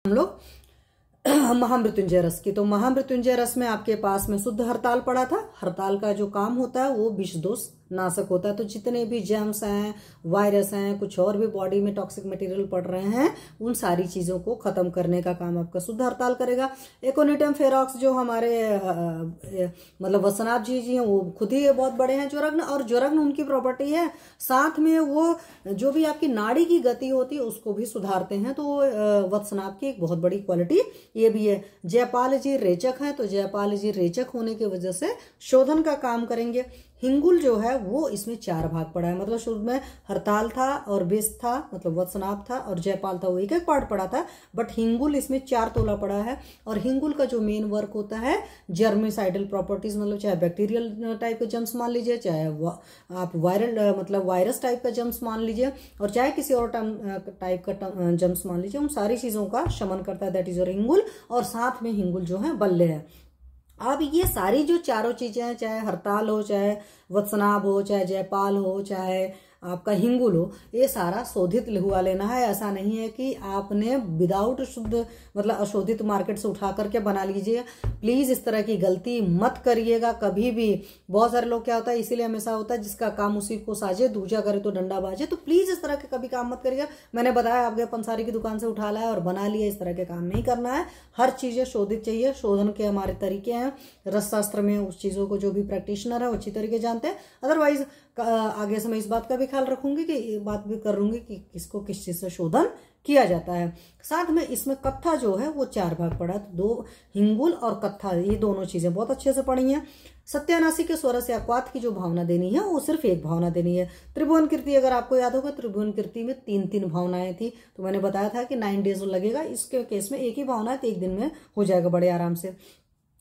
हम लोग महामृत्युंजय रस की। तो महामृत्युंजय रस में आपके पास में शुद्ध हरताल पड़ा था। हरताल का जो काम होता है वो विष दोष नाशक होता है। तो जितने भी जर्म्स हैं, वायरस हैं, कुछ और भी बॉडी में टॉक्सिक मटेरियल पड़ रहे हैं, उन सारी चीजों को खत्म करने का काम आपका शुद्ध हरताल करेगा। एकोनिटम फेरॉक्स जो हमारे मतलब वत्सनाभ जी हैं, वो खुद ही बहुत बड़े हैं ज्वरग्न, और ज्वरग्न उनकी प्रॉपर्टी है। साथ में वो जो भी आपकी नाड़ी की गति होती है उसको भी सुधारते हैं। तो वत्सनाभ की एक बहुत बड़ी क्वालिटी ये भी है। जयपाल जी रेचक है, तो जयपाल जी रेचक होने की वजह से शोधन का काम करेंगे। हिंगुल जो है वो इसमें 4 भाग पड़ा है, मतलब शुरू में हरताल था और विष था, मतलब वत्सनाभ था, और जयपाल था, वो एक एक पार्ट पड़ा था। बट हिंगुल इसमें 4 तोला पड़ा है। और हिंगुल का जो मेन वर्क होता है जर्मिसाइडल प्रॉपर्टीज, मतलब चाहे बैक्टीरियल टाइप के जर्म्स मान लीजिए, चाहे आप वायरल मतलब वायरस टाइप का जर्म्स मान लीजिए, और चाहे किसी और टाइप का जर्म्स मान लीजिए, उन सारी चीजों का शमन करता है। दैट इज योर हिंगुल। और साथ में हिंगुल जो है बल्ले है। अब ये सारी जो चारों चीजें हैं, चाहे हरताल हो, चाहे वत्सनाभ हो, चाहे जयपाल हो, चाहे आपका हिंगुल हो, ये सारा शोधित हुआ लेना है। ऐसा नहीं है कि आपने विदाउट शुद्ध मतलब अशोधित मार्केट से उठा करके बना लीजिए। प्लीज इस तरह की गलती मत करिएगा कभी भी। बहुत सारे लोग क्या होता है, इसीलिए हमेशा होता है जिसका काम उसी को साजे, दूजा करे तो डंडा बाजे। तो प्लीज इस तरह के कभी काम मत करिएगा। मैंने बताया, आप गए पंसारी की दुकान से उठा लाया और बना लिया, इस तरह के काम नहीं करना है। हर चीजें शोधित चाहिए। शोधन के हमारे तरीके हैं रस शास्त्र में, उस चीजों को जो भी प्रैक्टिशनर है वो अच्छी तरीके जानते हैं। अदरवाइज आगे से मैं इस बात का भी ख्याल रखूंगी कि ये बात भी करूंगी कि किसको किस चीज से शोधन किया जाता है। साथ में इसमें कत्था जो है वो 4 भाग पड़ा, तो 2 हिंगुल और कत्था, ये दोनों चीजें बहुत अच्छे से पढ़ी हैं। सत्यानाशी के स्वरस या क्वाथ की जो भावना देनी है वो सिर्फ एक भावना देनी है। त्रिभुवन कीर्ति अगर आपको याद होगा, त्रिभुवन कीर्ति में 3-3 भावनाएं थी। तो मैंने बताया था कि 9 डेज लगेगा। इसके केस में एक ही भावना है, तो 1 दिन में हो जाएगा बड़े आराम से।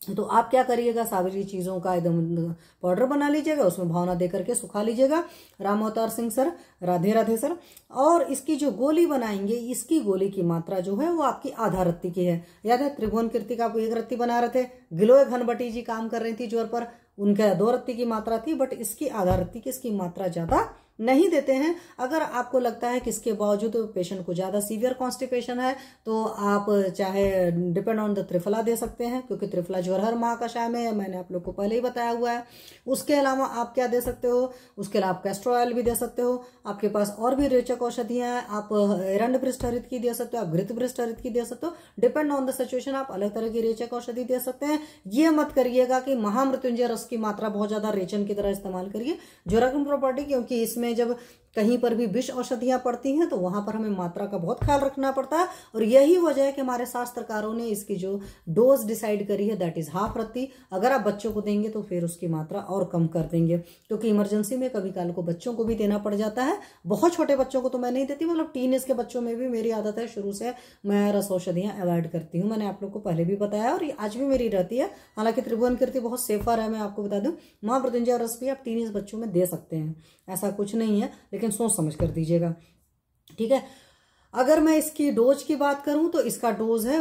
तो आप क्या करिएगा, सारी चीजों का एकदम पाउडर बना लीजिएगा, उसमें भावना देकर के सुखा लीजिएगा। Ram Avtar Singh sir, Radhe Radhe sir. और इसकी जो गोली बनाएंगे, इसकी गोली की मात्रा जो है वो आपकी आधा रत्ती की है। याद है त्रिभुवन कीर्ति का आप 1 रत्ती बना रहे थे, गिलोय घनबटी जी काम कर रही थी ज्वर पर, उनका 2 रत्ती की मात्रा थी। बट इसकी आधा रत्ती की, इसकी मात्रा ज्यादा नहीं देते हैं। अगर आपको लगता है कि इसके बावजूद पेशेंट को ज्यादा सीवियर कॉन्स्टिपेशन है, तो आप चाहे डिपेंड ऑन द त्रिफला दे सकते हैं, क्योंकि त्रिफला ज्वर महाकषाय में है, मैंने आप लोग को पहले ही बताया हुआ है। उसके अलावा आप क्या दे सकते हो, उसके अलावा आप कैस्टर ऑयल भी दे सकते हो। आपके पास और भी रेचक औषधियां हैं, आप एरंड भ्रष्टहरित की दे सकते हो, आप घृत भ्रष्टहरित की दे सकते हो। डिपेंड ऑन द सिचुएशन आप अलग तरह की रेचक औषधि दे सकते हैं। ये मत करिएगा कि महामृत्युंजय रस की मात्रा बहुत ज्यादा रेचन की तरह इस्तेमाल करिए। ज्वरग्न प्रॉपर्टी, क्योंकि इसमें जब कहीं पर भी विष औषधियां पड़ती हैं तो वहां पर हमें मात्रा का बहुत ख्याल रखना पड़ता है। और यही वजह है कि हमारे शास्त्रकारों ने इसकी जो डोज डिसाइड करी है दैट इज 1/2 रत्ती। अगर आप बच्चों को देंगे तो फिर उसकी मात्रा और कम कर देंगे, क्योंकि इमरजेंसी में कभी काल को बच्चों को भी देना पड़ जाता है। बहुत छोटे बच्चों को तो मैं नहीं देती, मतलब टीनेज के बच्चों में भी मेरी आदत है, शुरू से मैं रस औषधियां अवॉइड करती हूँ। मैंने आप लोग को पहले भी बताया और ये आज भी मेरी रहती है। हालांकि त्रिभुवन कीर्ति बहुत सेफर है, मैं आपको बता दूं। महामृत्युंजय रस भी आप टीनेज बच्चों में दे सकते हैं, ऐसा कुछ नहीं है, लेकिन सोच समझ कर दीजिएगा, ठीक है। अगर मैं इसकी डोज की बात करूं तो इसका डोज है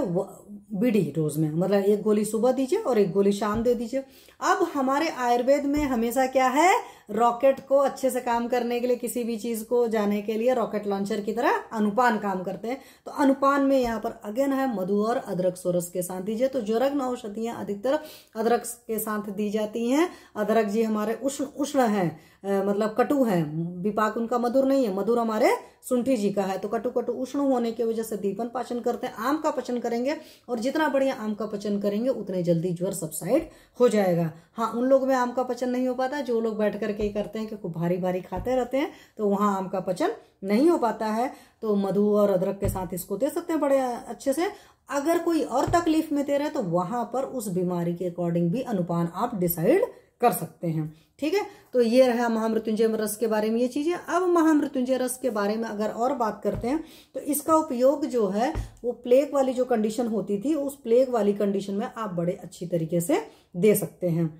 बीडी डोज में, मतलब 1 गोली सुबह दीजिए और 1 गोली शाम दे दीजिए। अब हमारे आयुर्वेद में हमेशा क्या है, रॉकेट को अच्छे से काम करने के लिए, किसी भी चीज को जाने के लिए रॉकेट लॉन्चर की तरह अनुपान काम करते हैं। तो अनुपान में यहाँ पर अगेन है मधु और अदरक सोरस के साथ दीजिए। तो ज्वरग्न औषधियां अधिकतर अदरक के साथ दी जाती हैं। अदरक जी हमारे उष्ण है, मतलब कटु है। विपाक उनका मधुर नहीं है, मधुर हमारे सुंठी जी का है। तो कटु कटु उष्ण होने की वजह से दीपन पाचन करते हैं। आम का पचन करेंगे, और जितना बढ़िया आम का पचन करेंगे उतने जल्दी ज्वर सबसाइड हो जाएगा। हाँ, उन लोग में आम का पचन नहीं हो पाता जो लोग बैठ करके करते हैं कि खूब भारी भारी खाते रहते हैं, तो वहां आम का पचन नहीं हो पाता है। तो मधु और अदरक के साथ इसको दे सकते हैं बड़े अच्छे से। अगर कोई और तकलीफ में दे रहे हैं तो वहां पर उस बीमारी के अकॉर्डिंग भी अनुपान आप डिसाइड कर सकते हैं, ठीक है। तो ये रहा महामृत्युंजय रस के बारे में ये चीजें। अब महामृत्युंजय रस के बारे में अगर और बात करते हैं तो इसका उपयोग जो है वो प्लेग वाली जो कंडीशन होती थी, उस प्लेग वाली कंडीशन में आप बड़े अच्छी तरीके से दे सकते हैं।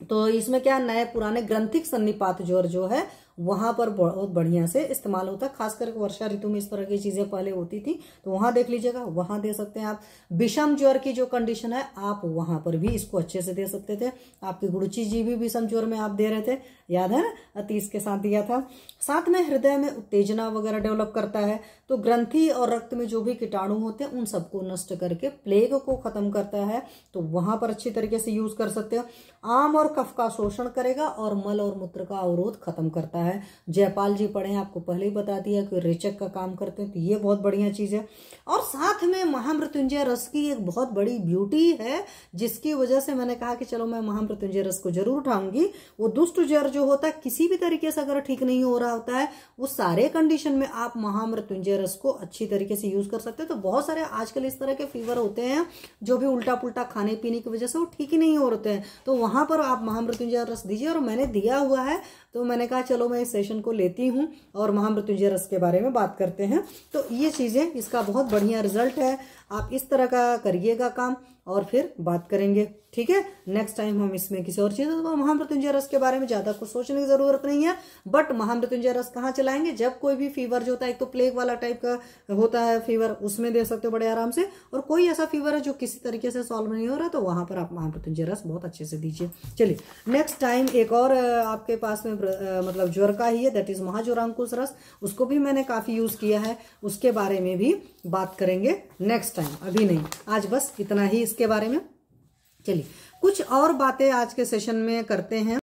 तो इसमें क्या, नए पुराने ग्रंथिक सन्निपात ज्वर जो है वहां पर बहुत बढ़िया से इस्तेमाल होता है। खासकर वर्षा ऋतु में इस तरह की चीजें पहले होती थी, तो वहां देख लीजिएगा, वहां दे सकते हैं आप। विषम ज्वर की जो कंडीशन है आप वहां पर भी इसको अच्छे से दे सकते थे। आपके गुरुजी जी भी विषम ज्वर में आप दे रहे थे, याद है ना, अतीश के साथ दिया था। साथ में हृदय में उत्तेजना वगैरह डेवलप करता है, तो ग्रंथि और रक्त में जो भी कीटाणु होते हैं उन सबको नष्ट करके प्लेग को खत्म करता है, तो वहां पर अच्छी तरीके से यूज कर सकते हो। आम और कफ का शोषण करेगा और मल और मूत्र का अवरोध खत्म करता है। जयपाल जी पढ़े, आपको पहले ही बता दिया कि रेचक का काम करते हैं, तो ये बहुत बढ़िया चीज है। और साथ में महामृत्युंजय रस की एक बहुत बड़ी ब्यूटी है, जिसकी वजह से मैंने कहा कि चलो मैं महामृत्युंजय रस को जरूर उठाऊंगी। वो दुष्ट ज्वर जो होता है किसी भी तरीके से अगर ठीक नहीं हो रहा होता है, उस सारे कंडीशन में आप महामृत्युंजय रस को अच्छी तरीके से यूज कर सकते हैं। तो बहुत सारे आजकल इस तरह के फीवर होते हैं जो भी उल्टा पुल्टा खाने पीने की वजह से वो ठीक ही नहीं हो रहे हैं, तो वहां पर आप महामृत्युंजय रस दीजिए। और मैंने दिया हुआ है, तो मैंने कहा चलो मैं इस सेशन को लेती हूं और महामृत्युंजय रस के बारे में बात करते हैं। तो ये चीजें, इसका बहुत बढ़िया रिजल्ट है। आप इस तरह का करिएगा काम और फिर बात करेंगे, ठीक है। नेक्स्ट टाइम हम इसमें किसी और चीज, तो महामृत्युंजय रस के बारे में ज्यादा कुछ सोचने की जरूरत नहीं है। बट महामृत्युंजय रस कहाँ चलाएंगे, जब कोई भी फीवर जो होता है, एक तो प्लेग वाला टाइप का होता है फीवर, उसमें दे सकते हो बड़े आराम से। और कोई ऐसा फीवर है जो किसी तरीके से सॉल्व नहीं हो रहा, तो वहां पर आप महामृत्युंजय रस बहुत अच्छे से दीजिए। चलिए नेक्स्ट टाइम एक और आपके पास में मतलब ज्वर का ही है, दैट इज महाज्वरांकुश रस, उसको भी मैंने काफी यूज किया है, उसके बारे में भी बात करेंगे नेक्स्ट टाइम, अभी नहीं, आज बस इतना ही इसके बारे में। चलिए कुछ और बातें आज के सेशन में करते हैं।